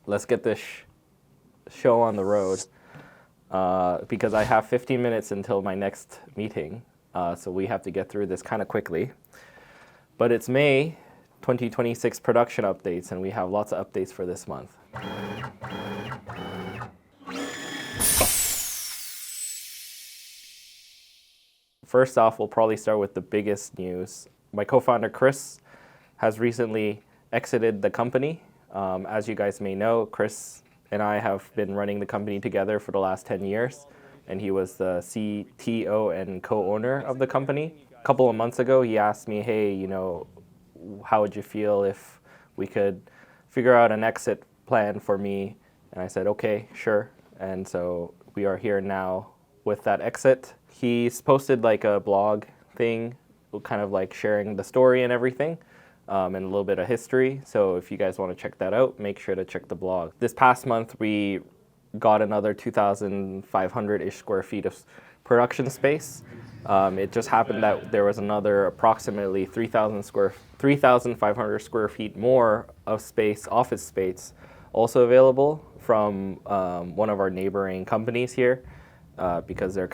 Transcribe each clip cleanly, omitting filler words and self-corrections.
let's get this show on the road because I have 15 minutes until my next meeting. So we have to get through this kind of quickly. But it's May 2026 production updates, and we have lots of updates for this month. First off, we'll probably start with the biggest news. My co-founder, Chris, has recently exited the company. As you guys may know, Chris and I have been running the company together for the last 10 years, and he was the CTO and co-owner of the company. A couple of months ago, he asked me, hey, how would you feel if we could figure out an exit plan for me? And I said, okay, sure. And so we are here now with that exit. He's posted like a blog thing, kind of like sharing the story and everything, and a little bit of history. So if you guys want to check that out, make sure to check the blog. This past month, we got another 2,500-ish square feet of production space. It just happened that there was another approximately 3,500 square feet more of space, office space, also available from one of our neighboring companies here, because they're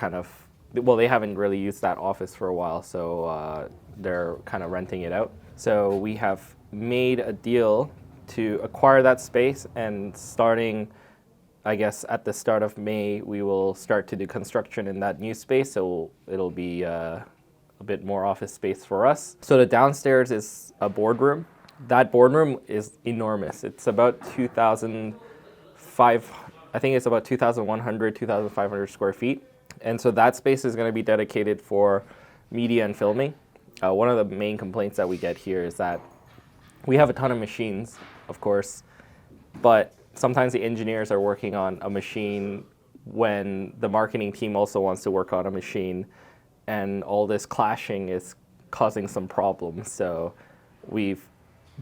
they haven't really used that office for a while, so they're kind of renting it out. So we have made a deal to acquire that space, and starting, I guess, at the start of May, we will start to do construction in that new space, so it'll be a bit more office space for us. So the downstairs is a boardroom. That boardroom is enormous. It's about 2,100, 2,500 square feet. And so that space is going to be dedicated for media and filming. One of the main complaints that we get here is that we have a ton of machines, of course, but sometimes the engineers are working on a machine when the marketing team also wants to work on a machine, and all this clashing is causing some problems. So we've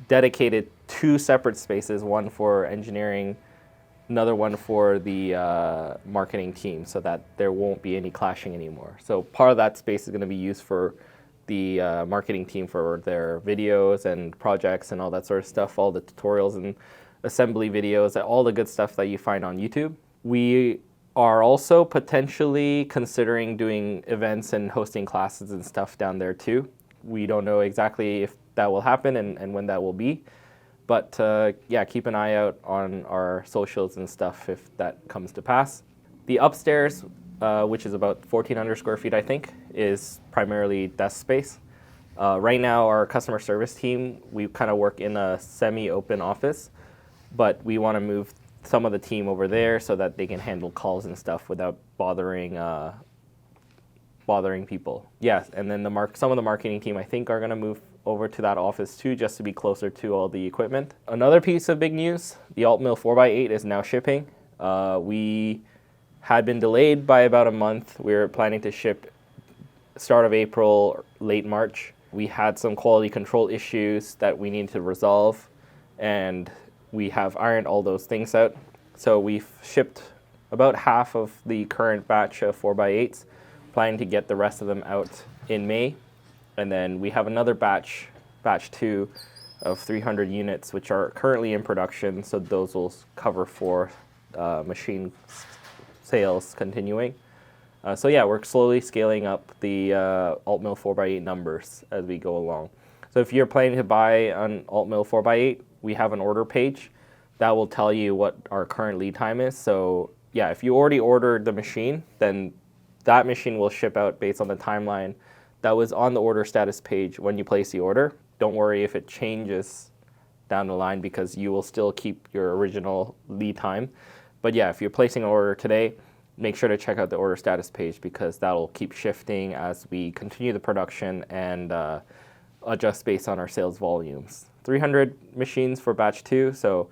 dedicated 2 separate spaces, one for engineering, another one for the marketing team, so that there won't be any clashing anymore. So part of that space is going to be used for the marketing team for their videos and projects and all that sort of stuff, all the tutorials and assembly videos, all the good stuff that you find on YouTube. We are also potentially considering doing events and hosting classes and stuff down there too. We don't know exactly if that will happen and when that will be. But yeah, keep an eye out on our socials and stuff if that comes to pass. The upstairs, which is about 1,400 square feet, I think, is primarily desk space. Right now, our customer service team, we kind of work in a semi-open office, but we want to move some of the team over there so that they can handle calls and stuff without bothering people. Yes, and then some of the marketing team, I think, are going to move over to that office too, just to be closer to all the equipment. Another piece of big news, the altmill 4x8 is now shipping. We had been delayed by about a month. We were planning to ship start of April, late March. We had some quality control issues that we needed to resolve, and we have ironed all those things out. So we've shipped about half of the current batch of 4x8s, planning to get the rest of them out in May. And then we have another batch 2 of 300 units, which are currently in production. So those will cover for machine sales continuing. So yeah, we're slowly scaling up the altmill 4x8 numbers as we go along. So if you're planning to buy an altmill 4x8, we have an order page that will tell you what our current lead time is. So yeah, if you already ordered the machine, then that machine will ship out based on the timeline that was on the order status page when you place the order. Don't worry if it changes down the line, because you will still keep your original lead time. But yeah, if you're placing an order today, make sure to check out the order status page, because that'll keep shifting as we continue the production and adjust based on our sales volumes. 300 machines for batch 2, so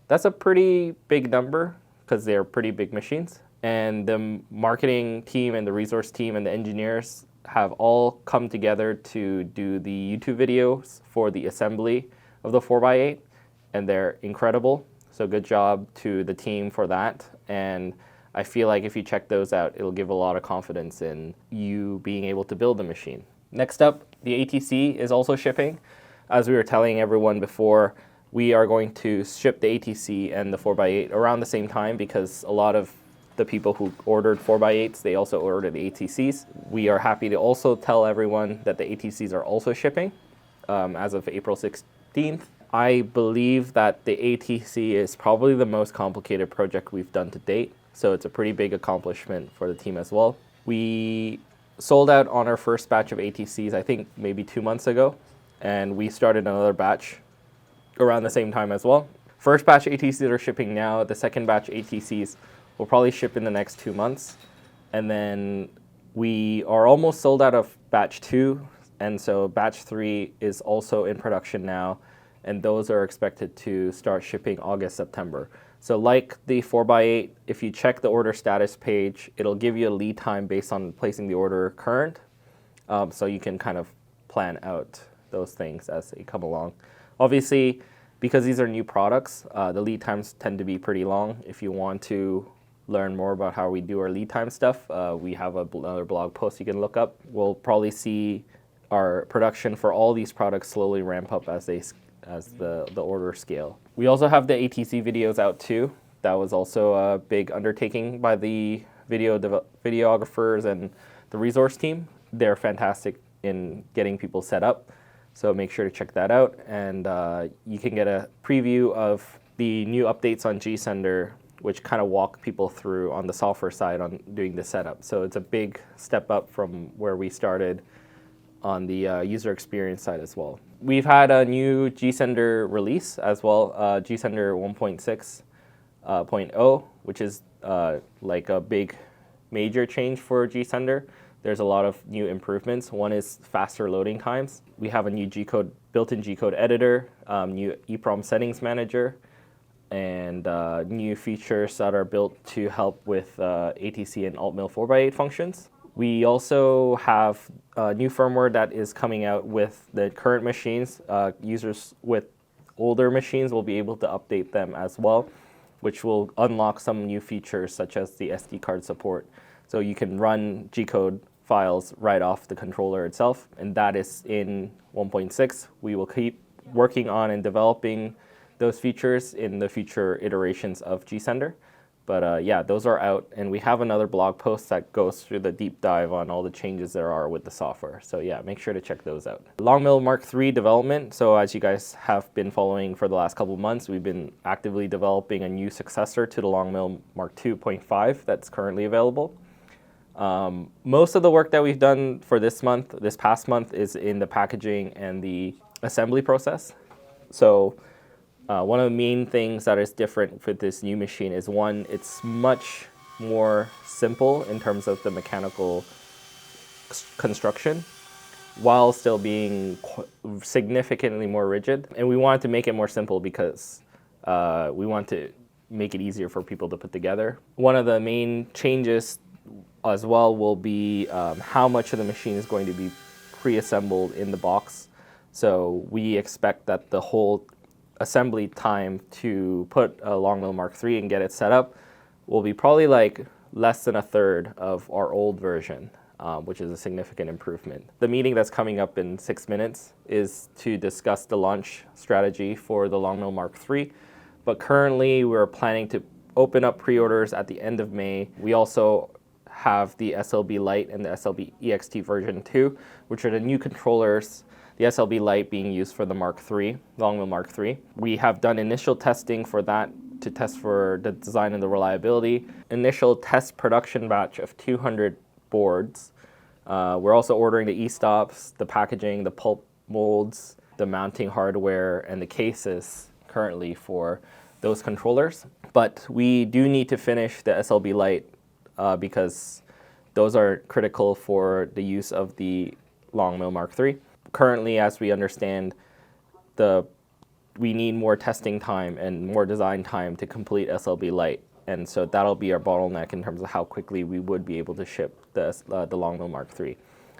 that's a pretty big number because they're pretty big machines. And the marketing team and the resource team and the engineers have all come together to do the YouTube videos for the assembly of the 4x8, and they're incredible. So good job to the team for that. And I feel like if you check those out, it'll give a lot of confidence in you being able to build the machine. Next up, the ATC is also shipping. As we were telling everyone before, We are going to ship the ATC and the 4x8 around the same time because a lot of the people who ordered 4x8s, they also ordered the ATCs. We are happy to also tell everyone that the ATCs are also shipping as of April 16th. I believe that the ATC is probably the most complicated project we've done to date, so it's a pretty big accomplishment for the team as well. We sold out on our first batch of ATCs, I think maybe 2 months ago, and we started another batch around the same time as well. First batch ATCs are shipping now. The second batch ATCs will probably ship in the next 2 months. And then we are almost sold out of batch 2. And so batch 3 is also in production now. And those are expected to start shipping August, September. So like the 4x8, if you check the order status page, it'll give you a lead time based on placing the order current. So you can kind of plan out those things as they come along. Obviously, because these are new products, the lead times tend to be pretty long. If you want to learn more about how we do our lead time stuff, we have another blog post you can look up. We'll probably see our production for all these products slowly ramp up as the order scale. We also have the ATC videos out too. That was also a big undertaking by the videographers and the resource team. They're fantastic in getting people set up. So make sure to check that out, and you can get a preview of the new updates on gSender, which kind of walk people through on the software side on doing the setup. So it's a big step up from where we started on the user experience side as well. We've had a new gSender release as well, gSender 1.6.0, which is like a big major change for gSender. There's a lot of new improvements. One is faster loading times. We have a new built-in G-code editor, new EEPROM settings manager, and new features that are built to help with ATC and altmill 4x8 functions. We also have new firmware that is coming out with the current machines. Users with older machines will be able to update them as well, which will unlock some new features such as the SD card support. So you can run G-code files right off the controller itself, and that is in 1.6. We will keep working on and developing those features in the future iterations of gSender. But yeah, those are out, and we have another blog post that goes through the deep dive on all the changes there are with the software. So yeah, make sure to check those out. LongMill MK3 development. So as you guys have been following for the last couple of months, we've been actively developing a new successor to the LongMill MK2.5 that's currently available. Most of the work that we've done for this past month, is in the packaging and the assembly process. So one of the main things that is different for this new machine is, one, it's much more simple in terms of the mechanical construction, while still being significantly more rigid. And we wanted to make it more simple because we want to make it easier for people to put together. One of the main changes as well will be how much of the machine is going to be pre-assembled in the box. So we expect that the whole assembly time to put a LongMill MK3 and get it set up will be probably like less than a third of our old version, which is a significant improvement. The meeting that's coming up in 6 minutes is to discuss the launch strategy for the LongMill MK3, but currently we're planning to open up pre-orders at the end of May. We also have the SLB Lite and the SLB EXT version 2, which are the new controllers, the SLB Lite being used for the LongMill MK3. We have done initial testing for that to test for the design and the reliability. Initial test production batch of 200 boards. We're also ordering the e-stops, the packaging, the pulp molds, the mounting hardware, and the cases currently for those controllers. But we do need to finish the SLB Lite because those are critical for the use of the LongMill MK3. Currently, as we understand, we need more testing time and more design time to complete SLB Lite, and so that'll be our bottleneck in terms of how quickly we would be able to ship the LongMill MK3.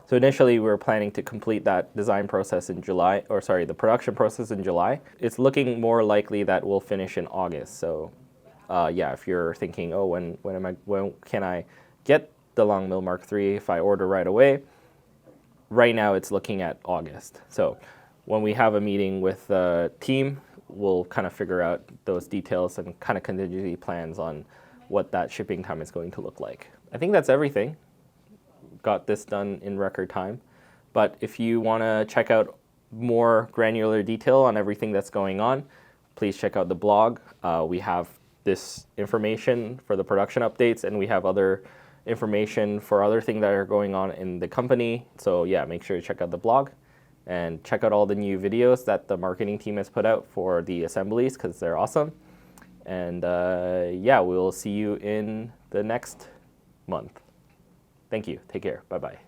So initially, we were planning to complete that design process in July, the production process in July. It's looking more likely that we'll finish in August. So yeah, if you're thinking, oh, when can I get the LongMill MK3 if I order right away? Right now, it's looking at August. So when we have a meeting with the team, we'll kind of figure out those details and kind of contingency plans on what that shipping time is going to look like. I think that's everything. Got this done in record time. But if you want to check out more granular detail on everything that's going on, please check out the blog. We have this information for the production updates, and we have other information for other things that are going on in the company. So yeah, make sure to check out the blog and check out all the new videos that the marketing team has put out for the assemblies, because they're awesome. And yeah, we'll see you in the next month. Thank you. Take care. Bye-bye.